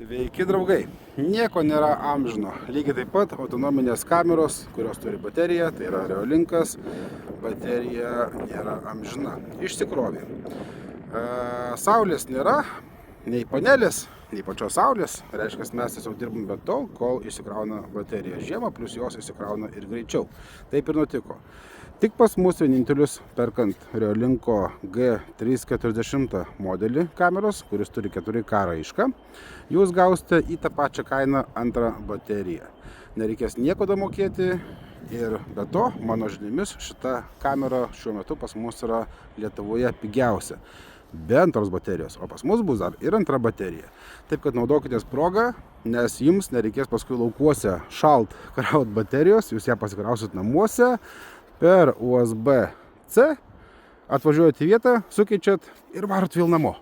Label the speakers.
Speaker 1: Sveiki draugai, nieko nėra amžino, lygiai taip pat autonominės kameros, kurios turi bateriją, tai yra Reolinkas, baterija nėra amžina, išsikrovė. Saulės nėra, nei panelės, nei pačios saulės, reiškia mes tiesiog dirbam be tol, kol išsikrauna baterija žiemą, plus jos išsikrauna ir greičiau. Taip ir nutiko. Tik pas mus vienintelius perkant Reolinko G340 modelį kameros, kuris turi 4K raišką, jūs gausite į tą pačią kainą antrą bateriją. Nereikės nieko damokėti ir be to, mano žiniomis, šita kamera šiuo metu pas mus yra Lietuvoje pigiausia. Be antros baterijos, o pas mus bus dar ir antra baterija. Taip kad naudokitės progą, nes jums nereikės paskui laukuose šalt kraut baterijos, jūs ją pasikrausit namuose, per USB-C, atvažiuojat į vietą, sukeičiat ir varot vėl namo.